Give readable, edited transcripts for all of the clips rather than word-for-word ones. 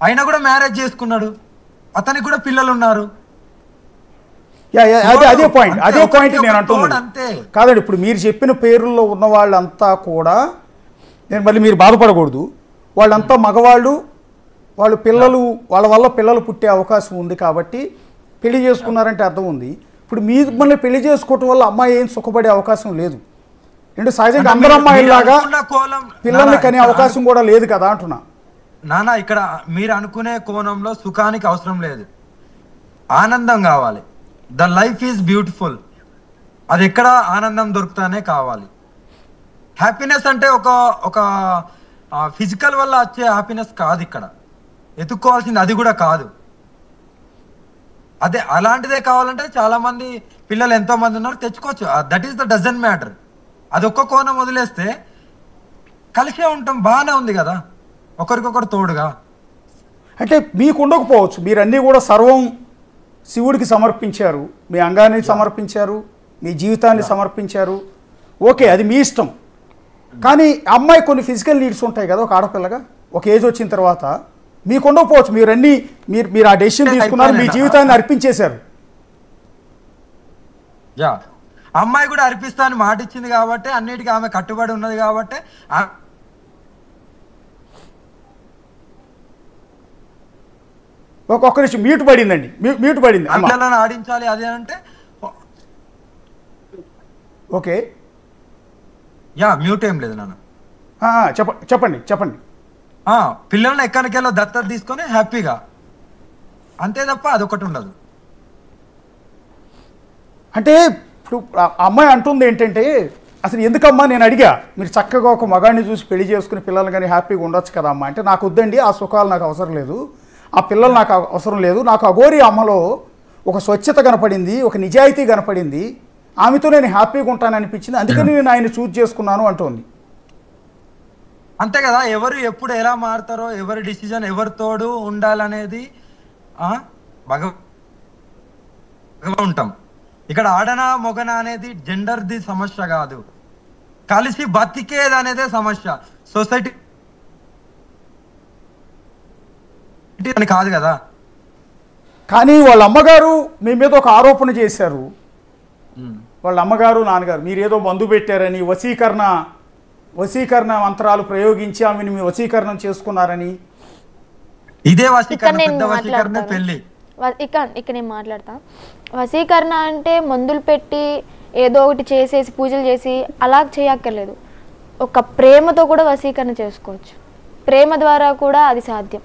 అయినా కూడా మ్యారేజ్ చేసుకున్నాడు, అతనికి కూడా పిల్లలు ఉన్నారు. అదే పాయింట్ నేను అంటున్నాను. కాదండి, ఇప్పుడు మీరు చెప్పిన పేర్లలో ఉన్న వాళ్ళంతా కూడా నేను మళ్ళీ మీరు బాధపడకూడదు, వాళ్ళంతా మగవాళ్ళు, వాళ్ళు పిల్లలు, వాళ్ళ వల్ల పిల్లలు పుట్టే అవకాశం ఉంది కాబట్టి పెళ్లి చేసుకున్నారంటే అర్థం ఉంది. ఇప్పుడు మిమ్మల్ని పెళ్లి చేసుకోవటం వల్ల అమ్మాయి ఏం సుఖపడే అవకాశం లేదు. అంటే సహజంగా అందరు అమ్మాయిలాగా పిల్లల్ని కనే అవకాశం కూడా లేదు కదా అంటున్నా. నానా ఇక్కడ మీరు అనుకునే కోణంలో సుఖానికి అవసరం లేదు, ఆనందం కావాలి. ద లైఫ్ ఈజ్ బ్యూటిఫుల్, అది ఎక్కడ ఆనందం దొరుకుతానే కావాలి. హ్యాపీనెస్ అంటే ఒక ఫిజికల్ వల్ల వచ్చే హ్యాపీనెస్ కాదు, ఇక్కడ ఎత్తుక్కోవాల్సింది అది కూడా కాదు. అదే అలాంటిదే కావాలంటే చాలా మంది పిల్లలు ఎంతో మంది ఉన్నారు, తెచ్చుకోవచ్చు. That is the doesn't matter. అది ఒక్క కోణం వదిలేస్తే కలిసే ఉంటాం, బాగానే ఉంది కదా ఒకరికొకరు తోడుగా. అంటే మీకు ఉండకపోవచ్చు, మీరు అన్నీ కూడా సర్వం శివుడికి సమర్పించారు, మీ అంగాన్ని సమర్పించారు, మీ జీవితాన్ని సమర్పించారు, ఓకే అది మీ ఇష్టం. కానీ అమ్మాయి కొన్ని ఫిజికల్ నీడ్స్ ఉంటాయి కదా ఒక ఆడపిల్లగా, ఒక ఏజ్ వచ్చిన తర్వాత మీకు ఉండకపోవచ్చు. మీరు ఆ డెసిషన్ తీసుకున్నారు, మీ జీవితాన్ని అర్పించేశారు. యా, అమ్మాయి కూడా అర్పిస్తా అని మాట ఇచ్చింది కాబట్టి, అన్నిటికీ ఆమె కట్టుబడి ఉన్నది కాబట్టి. ఒక్క నిమిషం మ్యూట్ పడిందండి, మ్యూట్ పడింది. పిల్లలను ఆడించాలి అది అంటే ఓకే, యా మ్యూట్ ఏం లేదు నాన్న. చెప్పండి. పిల్లల్ని ఎక్కడికెళ్ళో దత్తత తీసుకొని హ్యాపీగా, అంతే తప్ప అదొకటి ఉండదు. అంటే ఇప్పుడు అమ్మాయి అంటుంది ఏంటంటే, అసలు ఎందుకమ్మా నేను అడిగా, మీరు చక్కగా ఒక మగాడిని చూసి పెళ్లి చేసుకుని పిల్లలు కానీ హ్యాపీగా ఉండొచ్చు కదా అమ్మా అంటే, నాకు వద్దండి ఆ సుఖాలు నాకు అవసరం లేదు, ఆ పిల్లలు నాకు అవసరం లేదు, నాకు అఘోరి అమ్మలో ఒక స్వచ్ఛత కనపడింది, ఒక నిజాయితీ కనపడింది, ఆమెతో నేను హ్యాపీగా ఉంటాను అనిపించింది, అందుకని నేను ఆయన చూజ్ చేసుకున్నాను అంటోంది. అంతే కదా, ఎవరు ఎప్పుడు ఎలా మారుతారో, ఎవరి డిసిజన్ ఎవరి తోడు ఉండాలనేది ఉంటాం. ఇక్కడ ఆడనా మొగనా అనేది జెండర్ది సమస్య కాదు, కలిసి బతికేది అనేదే సమస్య. సొసైటీ అని కాదు కదా. కానీ వాళ్ళ అమ్మగారు మీ మీద ఒక ఆరోపణ చేశారు, వాళ్ళ అమ్మగారు నాన్నగారు మీరేదో మందు పెట్టారని, వశీకరణ మంత్రాలు ప్రయోగించి ఆమెను మీ వశీకరణం చేసుకున్నారని. ఇదే వశీకరణ, పెద్ద వశీకరణ పెళ్లి. ఇక్కడ నేను మాట్లాడతా. వశీకరణ అంటే మందులు పెట్టి ఏదో ఒకటి చేసేసి పూజలు చేసి అలా చేయక్కర్లేదు, ఒక ప్రేమతో కూడా వశీకరణ చేసుకోవచ్చు. ప్రేమ ద్వారా కూడా అది సాధ్యం,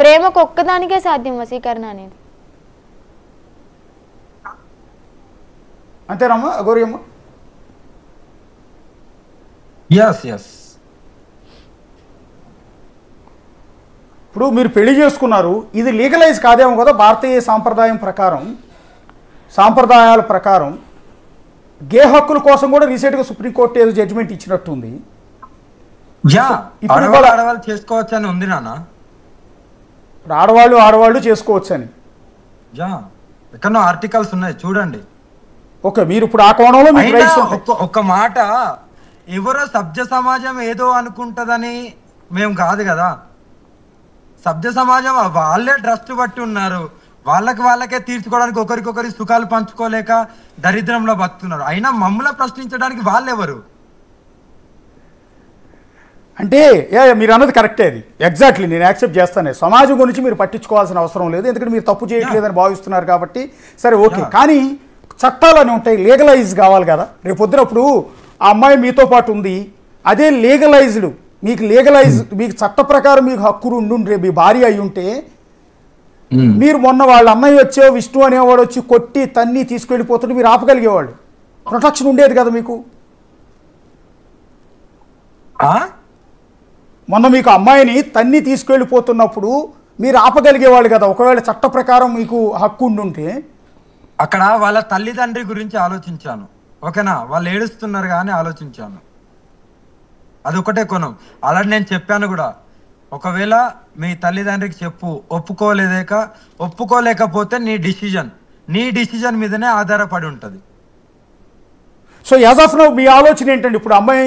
ప్రేమకు ఒక్కదానికే సాధ్యం వశీకరణ అనేది. అంతేనమ్మా అఘోరి అమ్మ? ఇప్పుడు మీరు పెళ్లి చేసుకున్నారు, ఇది లీగలైజ్ కాదేమో కదా భారతీయ సాంప్రదాయాల ప్రకారం. గే హక్కుల కోసం కూడా రీసెంట్గా సుప్రీంకోర్టు ఏదో జడ్జిమెంట్ ఇచ్చినట్టుంది. చేసుకోవచ్చు అని ఉంది నాన్న, ఆడవాళ్ళు చేసుకోవచ్చని ఎక్కడో ఆర్టికల్స్ ఉన్నాయి చూడండి. ఓకే, మీరు ఇప్పుడు ఆ కోణంలో ఒక మాట, ఎవరో సభ్య సమాజం ఏదో అనుకుంటదని మేము కాదు కదా. సభ్య సమాజం వాళ్ళే ట్రస్ట్ బట్టి ఉన్నారు, వాళ్ళకే తీర్చుకోవడానికి ఒకరికొకరి సుఖాలు పంచుకోలేక దరిద్రంలో బతుకున్నారు. అయినా మమ్మల్ని ప్రశ్నించడానికి వాళ్ళెవరు? అంటే మీరు అన్నది కరెక్టే, అది ఎగ్జాక్ట్లీ నేను యాక్సెప్ట్ చేస్తాను. సమాజం గురించి మీరు పట్టించుకోవాల్సిన అవసరం లేదు, ఎందుకంటే మీరు తప్పు చేయట్లేదని భావిస్తున్నారు కాబట్టి సరే ఓకే. కానీ చట్టాలు అని ఉంటాయి, లీగలైజ్ కావాలి కదా. రేపు పొద్దునప్పుడు ఆ అమ్మాయి మీతో పాటు ఉంది, అదే లీగలైజ్డ్, మీకు చట్ట ప్రకారం మీకు హక్కులు ఉండుంటే, మీ భార్య అయి ఉంటే, మీరు మొన్న వాళ్ళ అన్నయ్య వచ్చే విష్ణు అనేవాడు వచ్చి కొట్టి తన్ని తీసుకెళ్ళిపోతుంటే మీరు ఆపగలిగేవాళ్ళు, ప్రొటెక్షన్ ఉండేది కదా మీకు. మొన్న మీకు అమ్మాయిని తన్ని తీసుకెళ్ళిపోతున్నప్పుడు మీరు ఆపగలిగేవాళ్ళు కదా, ఒకవేళ చట్ట ప్రకారం మీకు హక్కు ఉండుంటే. అక్కడ వాళ్ళ తల్లిదండ్రి గురించి ఆలోచించాను, ఓకేనా, వాళ్ళు ఏడుస్తున్నారు కానీ ఆలోచించాను, అదొకటే కోణం. అలాంటి నేను చెప్పాను కూడా, ఒకవేళ మీ తల్లిదండ్రికి చెప్పు, ఒప్పుకోలేకపోతే నీ డిసిజన్ మీదనే ఆధారపడి ఉంటుంది. సో యాజ్ ఆఫ్ నౌ మీ ఆలోచన ఏంటండి? ఇప్పుడు అమ్మాయి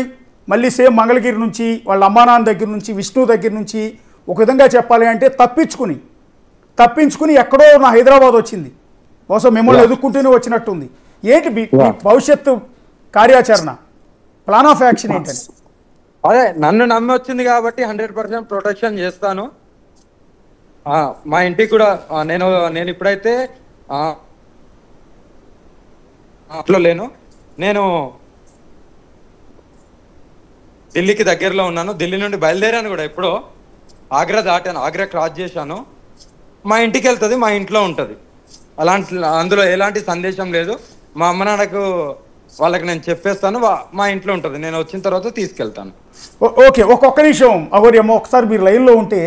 మళ్ళీ సేమ్ మంగళగిరి నుంచి వాళ్ళ అమ్మా నాన్న దగ్గర నుంచి, విష్ణు దగ్గర నుంచి ఒక విధంగా చెప్పాలి అంటే తప్పించుకుని ఎక్కడో నా హైదరాబాద్ వచ్చింది, బహుశా మిమ్మల్ని ఎదుర్కొంటూనే వచ్చినట్టుంది. ఏంటి మీ భవిష్యత్తు కార్యాచరణ, ప్లాన్ ఆఫ్ యాక్షన్ ఏంటని? అదే నన్ను నమ్మి వచ్చింది కాబట్టి 100% ప్రొటెక్షన్ చేస్తాను. మా ఇంటికి కూడా నేను ఇప్పుడైతే అట్లా లేను, నేను ఢిల్లీకి దగ్గరలో ఉన్నాను. ఢిల్లీ నుండి బయలుదేరాను కూడా, ఎప్పుడో ఆగ్రా దాటాను, ఆగ్రా క్రాస్ చేశాను. మా ఇంటికి వెళ్తుంది, మా ఇంట్లో ఉంటుంది. అందులో ఎలాంటి సందేశం లేదు. మా అమ్మ నాన్నకు వాళ్ళకి నేను చెప్పేస్తాను, మా ఇంట్లో ఉంటుంది. నేను వచ్చిన తర్వాత తీసుకెళ్తాను. ఓకే, ఒక్క నిమిషం అగోరి అమ్మ, ఒకసారి మీరు లైన్లో ఉంటే